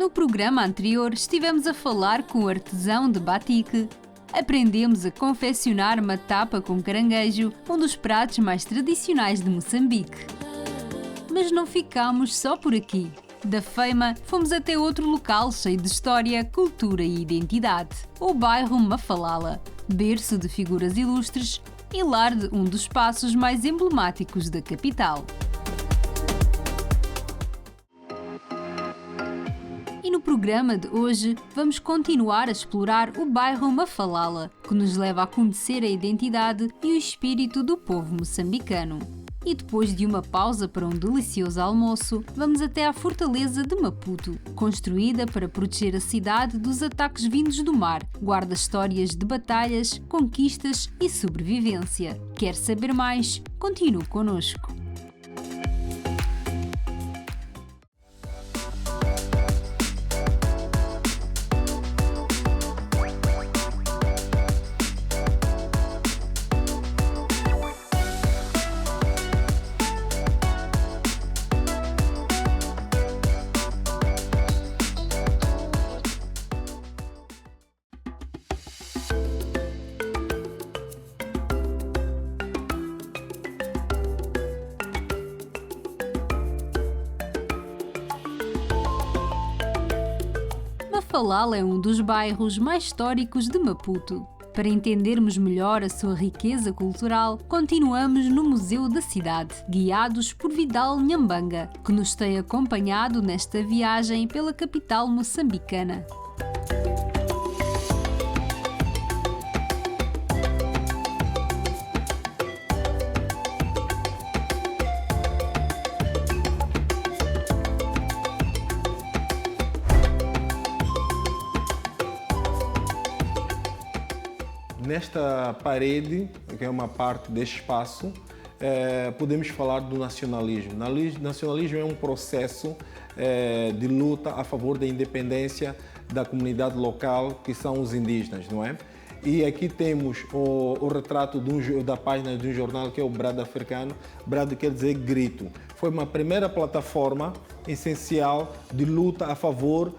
No programa anterior estivemos a falar com o artesão de batique. Aprendemos a confeccionar uma tapa com caranguejo, um dos pratos mais tradicionais de Moçambique. Mas não ficámos só por aqui. Da Feima, fomos até outro local cheio de história, cultura e identidade, o bairro Mafalala, berço de figuras ilustres e lar de um dos espaços mais emblemáticos da capital. E no programa de hoje vamos continuar a explorar o bairro Mafalala, que nos leva a conhecer a identidade e o espírito do povo moçambicano. E depois de uma pausa para um delicioso almoço, vamos até à fortaleza de Maputo, construída para proteger a cidade dos ataques vindos do mar, guarda histórias de batalhas, conquistas e sobrevivência. Quer saber mais? Continue connosco. Mafalala é um dos bairros mais históricos de Maputo. Para entendermos melhor a sua riqueza cultural, continuamos no Museu da Cidade, guiados por Vidal Nhambanga, que nos tem acompanhado nesta viagem pela capital moçambicana. Nesta parede, que é uma parte deste espaço, podemos falar do nacionalismo. Nacionalismo é um processo de luta a favor da independência da comunidade local, que são os indígenas, não é? E aqui temos o retrato da página de um jornal que é o Brado Africano. Brado quer dizer grito. Foi uma primeira plataforma essencial de luta a favor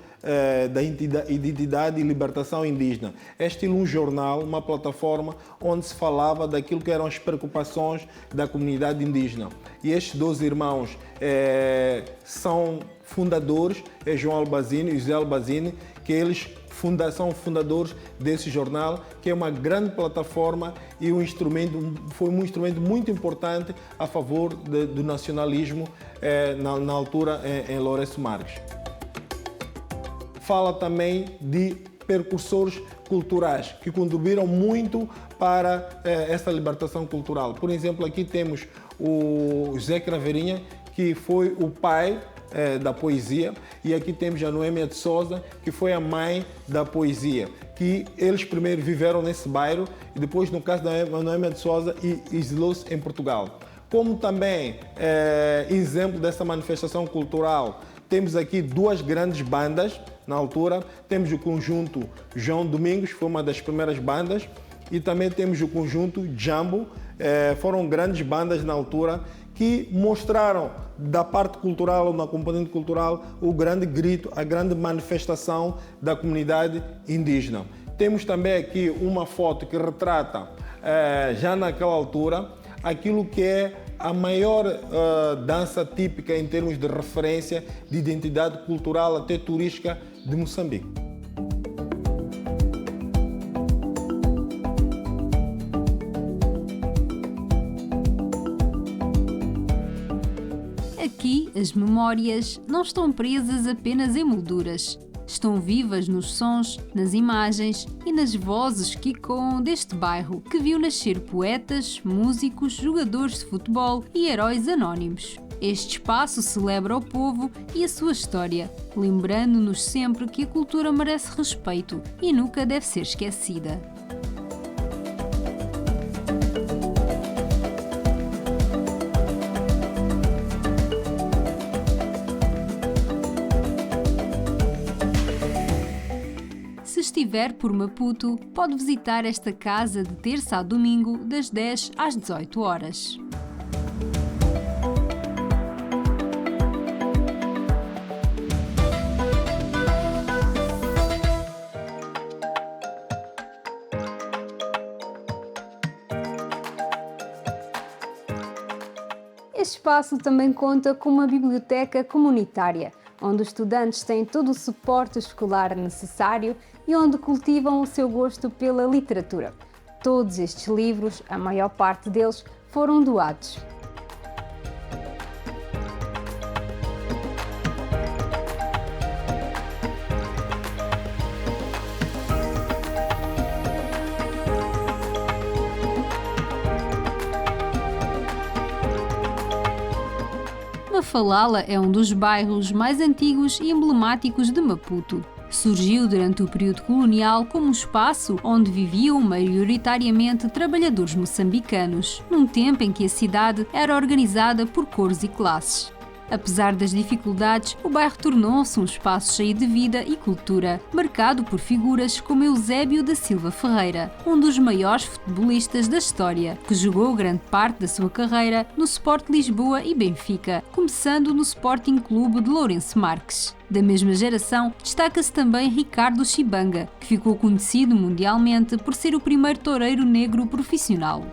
da identidade e libertação indígena. É estilo um jornal, uma plataforma onde se falava daquilo que eram as preocupações da comunidade indígena. E estes dois irmãos são fundadores, é João Albazini e José Albazini, que eles são fundadores desse jornal, que é uma grande plataforma e foi um instrumento muito importante a favor do nacionalismo na altura em Lourenço Marques. Fala também de percursores culturais que contribuíram muito para essa libertação cultural. Por exemplo, aqui temos o José Craveirinha, que foi o pai da poesia, e aqui temos a Noêmia de Souza, que foi a mãe da poesia, que eles primeiro viveram nesse bairro e depois, no caso da Noêmia de Souza, exilou-se em Portugal. Como também exemplo dessa manifestação cultural, temos aqui duas grandes bandas na altura. Temos o conjunto João Domingos, foi uma das primeiras bandas, e também temos o conjunto Jambo. Foram grandes bandas na altura que mostraram da parte cultural ou na componente cultural o grande grito, a grande manifestação da comunidade indígena. Temos também aqui uma foto que retrata, já naquela altura, aquilo que é a maior dança típica em termos de referência de identidade cultural, até turística, de Moçambique. Aqui, as memórias não estão presas apenas em molduras. Estão vivas nos sons, nas imagens e nas vozes que ecoam deste bairro, que viu nascer poetas, músicos, jogadores de futebol e heróis anónimos. Este espaço celebra o povo e a sua história, lembrando-nos sempre que a cultura merece respeito e nunca deve ser esquecida. Se estiver por Maputo, pode visitar esta casa de terça a domingo, das 10 às 18 horas. Este espaço também conta com uma biblioteca comunitária, onde os estudantes têm todo o suporte escolar necessário e onde cultivam o seu gosto pela literatura. Todos estes livros, a maior parte deles, foram doados. Mafalala é um dos bairros mais antigos e emblemáticos de Maputo. Surgiu durante o período colonial como um espaço onde viviam maioritariamente trabalhadores moçambicanos, num tempo em que a cidade era organizada por cores e classes. Apesar das dificuldades, o bairro tornou-se um espaço cheio de vida e cultura, marcado por figuras como Eusébio da Silva Ferreira, um dos maiores futebolistas da história, que jogou grande parte da sua carreira no Sport Lisboa e Benfica, começando no Sporting Clube de Lourenço Marques. Da mesma geração, destaca-se também Ricardo Chibanga, que ficou conhecido mundialmente por ser o primeiro toureiro negro profissional.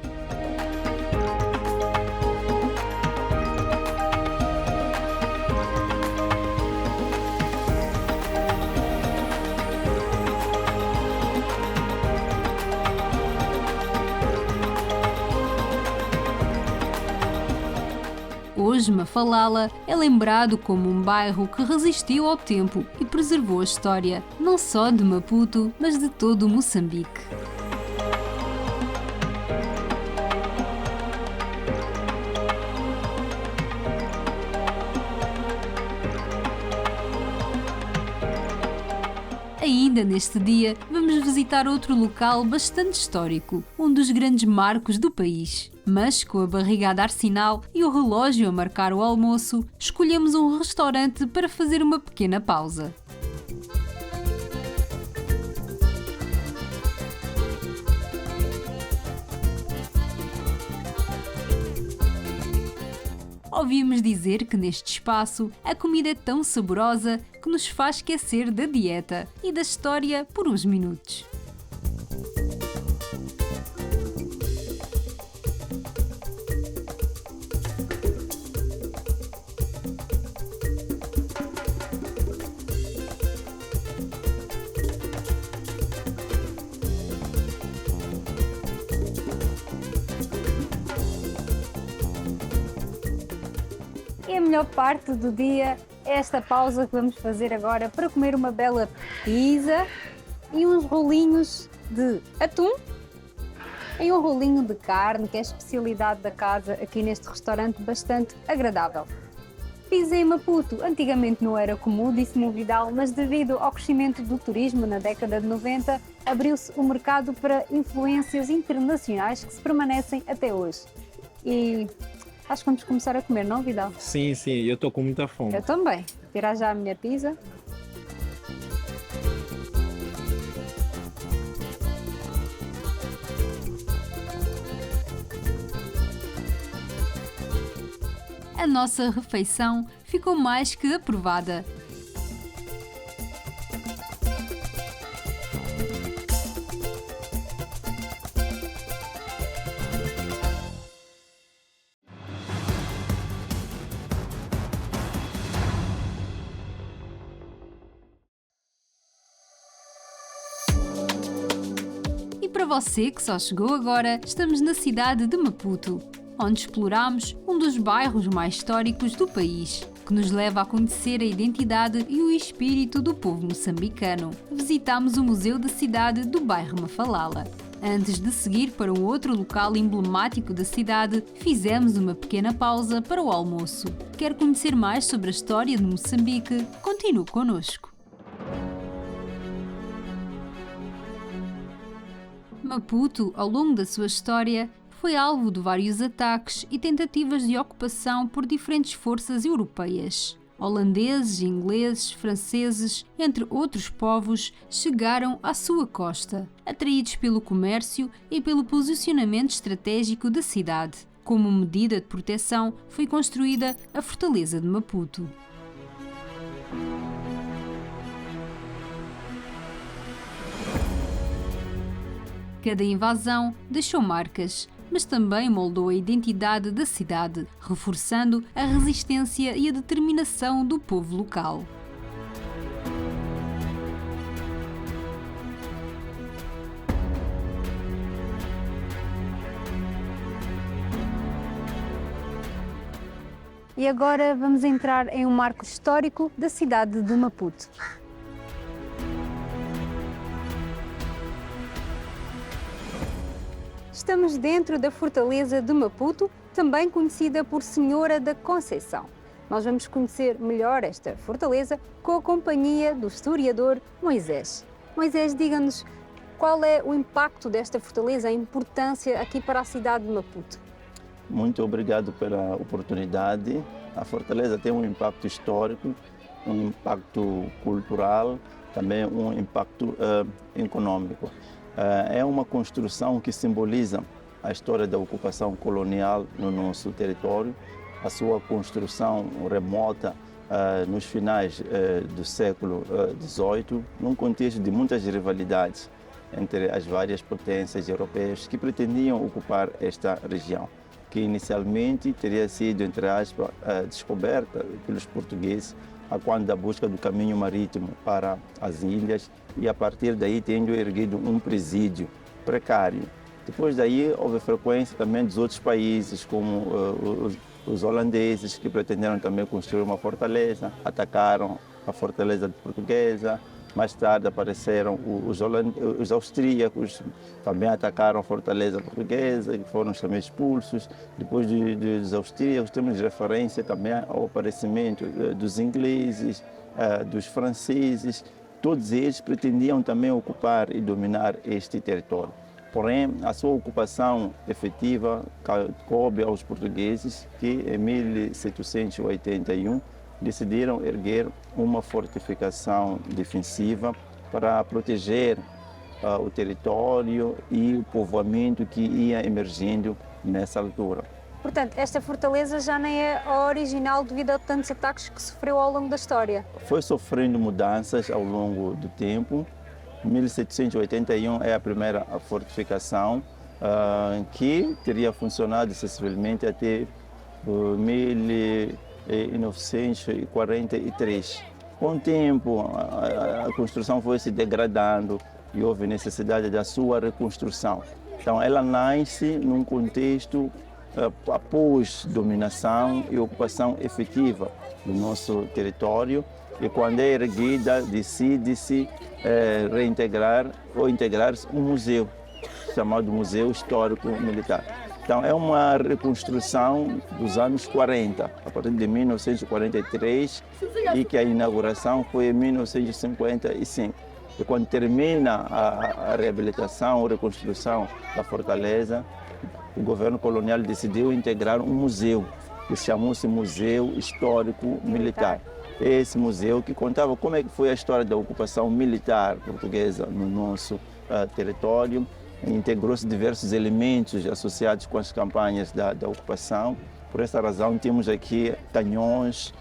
Hoje, Mafalala é lembrado como um bairro que resistiu ao tempo e preservou a história, não só de Maputo, mas de todo o Moçambique. Ainda neste dia, vamos visitar outro local bastante histórico, um dos grandes marcos do país. Mas, com a barriga a dar sinal e o relógio a marcar o almoço, escolhemos um restaurante para fazer uma pequena pausa. Ouvimos dizer que neste espaço a comida é tão saborosa que nos faz esquecer da dieta e da história por uns minutos. E a melhor parte do dia é esta pausa que vamos fazer agora para comer uma bela pizza e uns rolinhos de atum e um rolinho de carne, que é a especialidade da casa aqui neste restaurante bastante agradável. Pizza em Maputo antigamente não era comum, disse-me o Vidal, mas devido ao crescimento do turismo na década de 90, abriu-se o mercado para influências internacionais que se permanecem até hoje. E acho que vamos começar a comer, não, Vidal? Sim, eu estou com muita fome. Eu também. Vou tirar já a minha pizza. A nossa refeição ficou mais que aprovada. E para você que só chegou agora, estamos na cidade de Maputo, onde exploramos um dos bairros mais históricos do país, que nos leva a conhecer a identidade e o espírito do povo moçambicano. Visitámos o Museu da Cidade do bairro Mafalala. Antes de seguir para um outro local emblemático da cidade, fizemos uma pequena pausa para o almoço. Quer conhecer mais sobre a história de Moçambique? Continue connosco. Maputo, ao longo da sua história, foi alvo de vários ataques e tentativas de ocupação por diferentes forças europeias. Holandeses, ingleses, franceses, entre outros povos, chegaram à sua costa, atraídos pelo comércio e pelo posicionamento estratégico da cidade. Como medida de proteção, foi construída a Fortaleza de Maputo. Cada invasão deixou marcas, mas também moldou a identidade da cidade, reforçando a resistência e a determinação do povo local. E agora vamos entrar em um marco histórico da cidade de Maputo. Estamos dentro da Fortaleza de Maputo, também conhecida por Senhora da Conceição. Nós vamos conhecer melhor esta fortaleza com a companhia do historiador Moisés. Moisés, diga-nos qual é o impacto desta fortaleza, a importância aqui para a cidade de Maputo. Muito obrigado pela oportunidade. A fortaleza tem um impacto histórico, um impacto cultural, também um impacto econômico. É uma construção que simboliza a história da ocupação colonial no nosso território, a sua construção remota nos finais do século XVIII, num contexto de muitas rivalidades entre as várias potências europeias que pretendiam ocupar esta região, que inicialmente teria sido, entre aspas, descoberta pelos portugueses quando da busca do caminho marítimo para as ilhas e a partir daí tendo erguido um presídio precário. Depois daí houve frequência também dos outros países, como os holandeses, que pretenderam também construir uma fortaleza, atacaram a fortaleza portuguesa. Mais tarde apareceram os austríacos, também atacaram a fortaleza portuguesa e foram também expulsos. Depois dos austríacos temos referência também ao aparecimento dos ingleses, dos franceses. Todos eles pretendiam também ocupar e dominar este território. Porém, a sua ocupação efetiva coube aos portugueses que, em 1781, decidiram erguer uma fortificação defensiva para proteger o território e o povoamento que ia emergindo nessa altura. Portanto, esta fortaleza já nem é a original devido a tantos ataques que sofreu ao longo da história. Foi sofrendo mudanças ao longo do tempo. 1781 é a primeira fortificação que teria funcionado sensivelmente até 1943. Com o tempo, a construção foi se degradando e houve necessidade da sua reconstrução. Então, ela nasce num contexto após dominação e ocupação efetiva do nosso território e quando é erguida, decide-se reintegrar ou integrar-se um museu, chamado Museu Histórico Militar. Então, é uma reconstrução dos anos 40, a partir de 1943, e que a inauguração foi em 1955. E quando termina a reabilitação ou reconstrução da fortaleza, o governo colonial decidiu integrar um museu, que chamou-se Museu Histórico Militar. Esse museu que contava como é que foi a história da ocupação militar portuguesa no nosso território. Integrou-se diversos elementos associados com as campanhas da ocupação. Por essa razão, temos aqui canhões,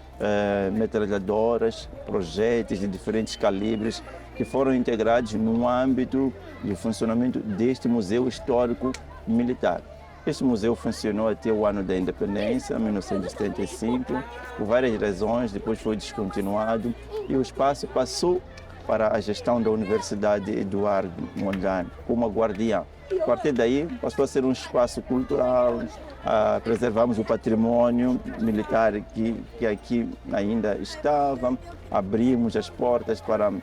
metralhadoras, projéteis de diferentes calibres que foram integrados no âmbito do funcionamento deste Museu Histórico Militar. Este museu funcionou até o ano da independência, 1975, por várias razões, depois foi descontinuado e o espaço passou para a gestão da Universidade Eduardo Mondlane, como guardiã. A partir daí, passou a ser um espaço cultural, preservamos o patrimônio militar que aqui ainda estava, abrimos as portas para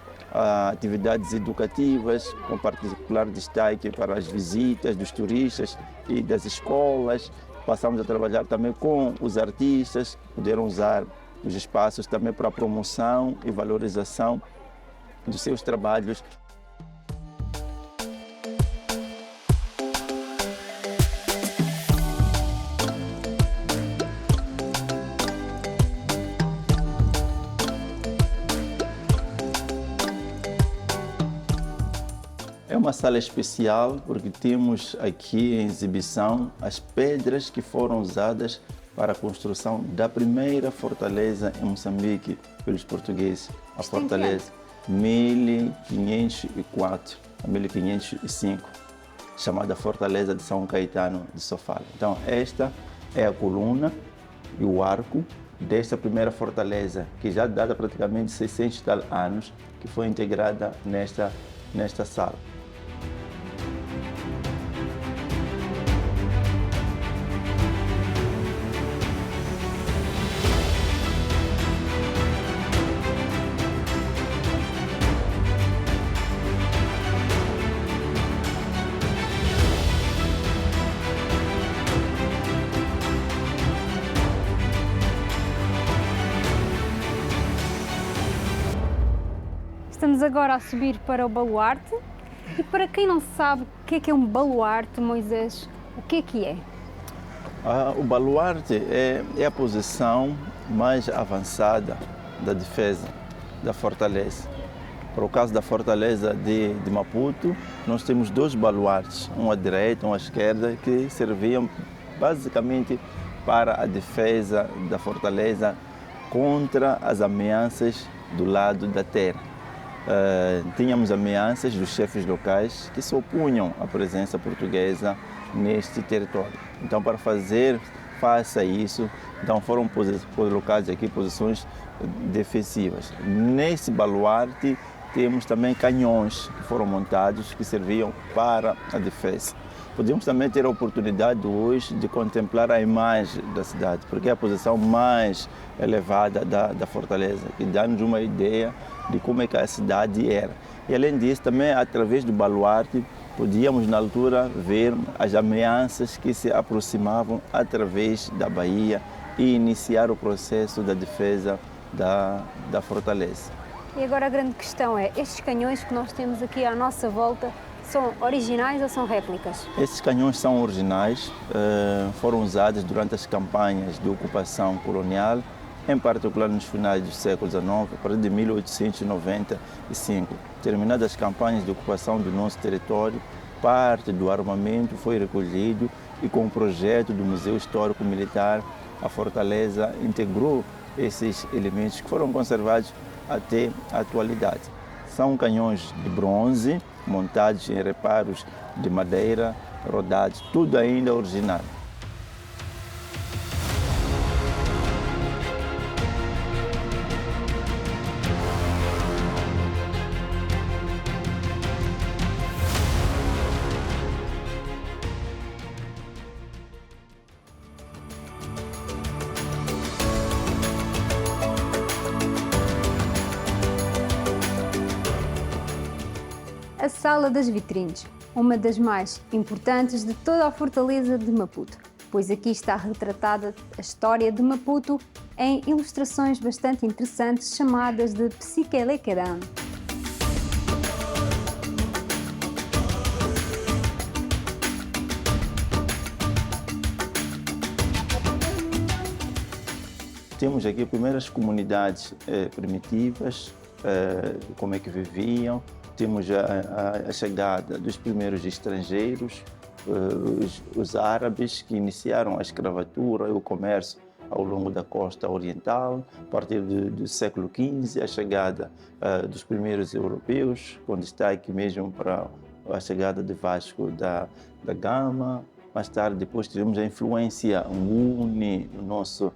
atividades educativas, com particular destaque para as visitas dos turistas e das escolas. Passamos a trabalhar também com os artistas, puderam usar os espaços também para a promoção e valorização dos seus trabalhos. É uma sala especial porque temos aqui em exibição as pedras que foram usadas para a construção da primeira fortaleza em Moçambique pelos portugueses. A fortaleza 1504 a 1505. chamada Fortaleza de São Caetano de Sofala. Então, esta é a coluna e o arco desta primeira fortaleza, que já data praticamente 600 e tal anos, que foi integrada nesta sala. Estamos agora a subir para o baluarte. E para quem não sabe o que é um baluarte, Moisés, o que é? O baluarte é a posição mais avançada da defesa da fortaleza. Para o caso da fortaleza de Maputo, nós temos 2 baluartes, um à direita, um à esquerda, que serviam basicamente para a defesa da fortaleza contra as ameaças do lado da terra. Tínhamos ameaças dos chefes locais que se opunham à presença portuguesa neste território. Então, para fazer face a isso, então foram colocadas aqui posições defensivas. Nesse baluarte temos também canhões que foram montados que serviam para a defesa. Podemos também ter a oportunidade hoje de contemplar a imagem da cidade, porque é a posição mais elevada da fortaleza, que dá-nos uma ideia de como é que a cidade era. E além disso, também através do baluarte, podíamos na altura ver as ameaças que se aproximavam através da Bahia e iniciar o processo da defesa da fortaleza. E agora a grande questão é, estes canhões que nós temos aqui à nossa volta, são originais ou são réplicas? Esses canhões são originais, foram usados durante as campanhas de ocupação colonial, em particular nos finais do século XIX, a partir de 1895. Terminadas as campanhas de ocupação do nosso território, parte do armamento foi recolhido e com o projeto do Museu Histórico Militar, a Fortaleza integrou esses elementos que foram conservados até a atualidade. São canhões de bronze, montados em reparos de madeira, rodados, tudo ainda original. A Sala das Vitrines, uma das mais importantes de toda a fortaleza de Maputo, pois aqui está retratada a história de Maputo em ilustrações bastante interessantes chamadas de Psiquelequedan. Temos aqui primeiras comunidades primitivas, como é que viviam. Temos a chegada dos primeiros estrangeiros, os árabes que iniciaram a escravatura e o comércio ao longo da costa oriental. A partir do século XV, a chegada dos primeiros europeus, com destaque mesmo para a chegada de Vasco da Gama. Mais tarde, depois tivemos a influência Nguni no nosso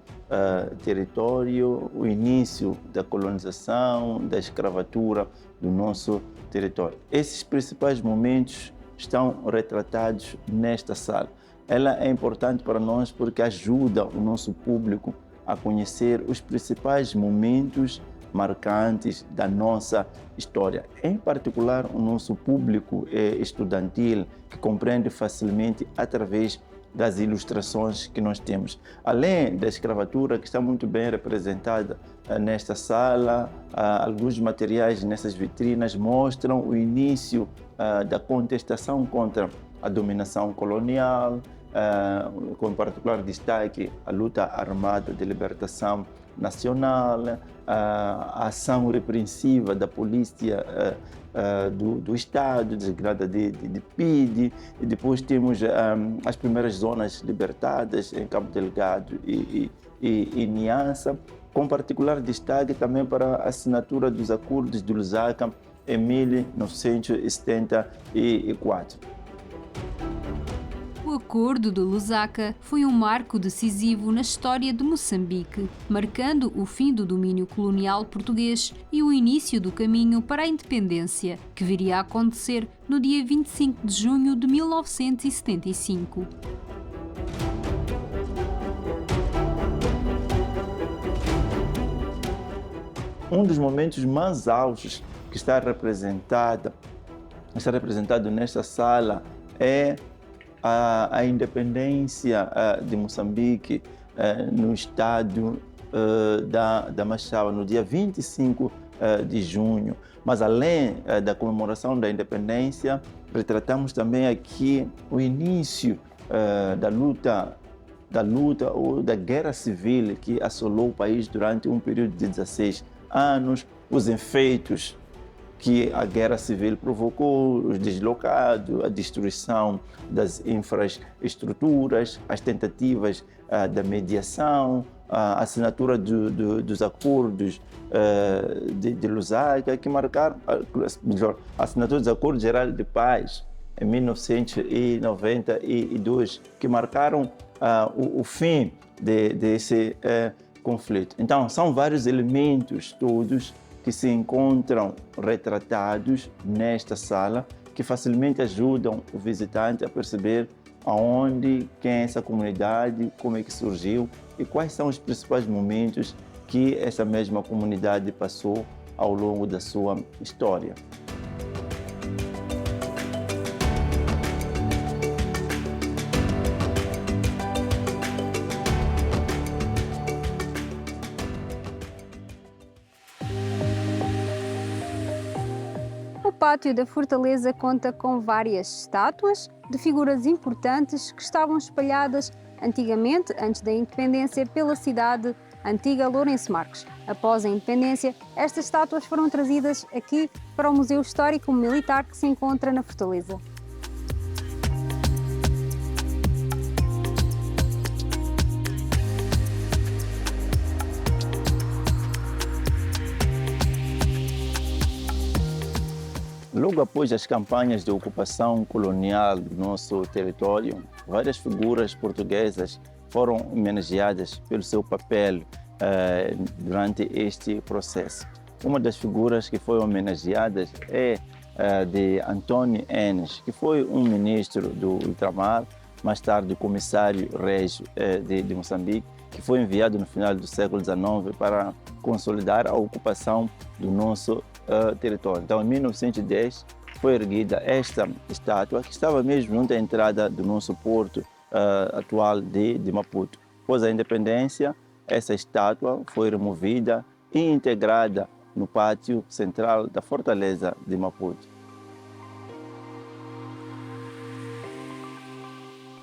território, o início da colonização, da escravatura do nosso território. Esses principais momentos estão retratados nesta sala. Ela é importante para nós porque ajuda o nosso público a conhecer os principais momentos marcantes da nossa história. Em particular, o nosso público estudantil, que compreende facilmente através das ilustrações que nós temos. Além da escravatura, que está muito bem representada nesta sala, alguns materiais nessas vitrinas mostram o início da contestação contra a dominação colonial, com particular destaque a luta armada de libertação nacional, a ação repressiva da polícia do Estado, designada de PIDE, e depois temos as primeiras zonas libertadas em Cabo Delgado e Niassa, com particular destaque também para a assinatura dos acordos de Lusaka em 1974. O Acordo de Lusaka foi um marco decisivo na história de Moçambique, marcando o fim do domínio colonial português e o início do caminho para a independência, que viria a acontecer no dia 25 de junho de 1975. Um dos momentos mais altos que está representado nesta sala é a independência de Moçambique no estado da Machaba, no dia 25 de junho. Mas além da comemoração da independência, retratamos também aqui o início da luta ou da guerra civil que assolou o país durante um período de 16 anos, os efeitos que a guerra civil provocou, os deslocados, a destruição das infraestruturas, as tentativas da mediação, a assinatura dos acordos de Lusaka, que marcaram, a assinatura dos acordos gerais de paz em 1992, que marcaram o fim desse conflito. Então, são vários elementos todos que se encontram retratados nesta sala, que facilmente ajudam o visitante a perceber aonde, quem é essa comunidade, como é que surgiu e quais são os principais momentos que essa mesma comunidade passou ao longo da sua história. O pátio da fortaleza conta com várias estátuas de figuras importantes que estavam espalhadas antigamente, antes da independência, pela cidade antiga Lourenço Marques. Após a independência, estas estátuas foram trazidas aqui para o Museu Histórico Militar que se encontra na fortaleza. Logo após as campanhas de ocupação colonial do nosso território, várias figuras portuguesas foram homenageadas pelo seu papel durante este processo. Uma das figuras que foi homenageada é de Antônio Enes, que foi um ministro do ultramar, mais tarde comissário régio de Moçambique, que foi enviado no final do século XIX para consolidar a ocupação do nosso território. Então, em 1910, foi erguida esta estátua, que estava mesmo junto à entrada do nosso porto atual de Maputo. Após a independência, essa estátua foi removida e integrada no pátio central da fortaleza de Maputo.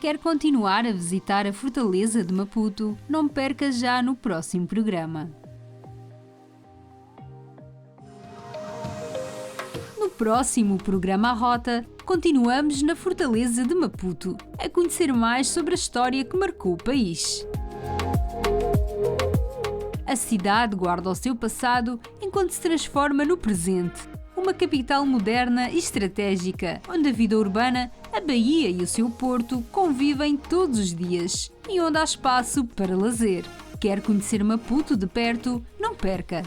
Quer continuar a visitar a fortaleza de Maputo? Não perca já no próximo programa. No próximo programa à Rota, continuamos na fortaleza de Maputo, a conhecer mais sobre a história que marcou o país. A cidade guarda o seu passado enquanto se transforma no presente. Uma capital moderna e estratégica, onde a vida urbana, a Baía e o seu porto convivem todos os dias e onde há espaço para lazer. Quer conhecer Maputo de perto? Não perca!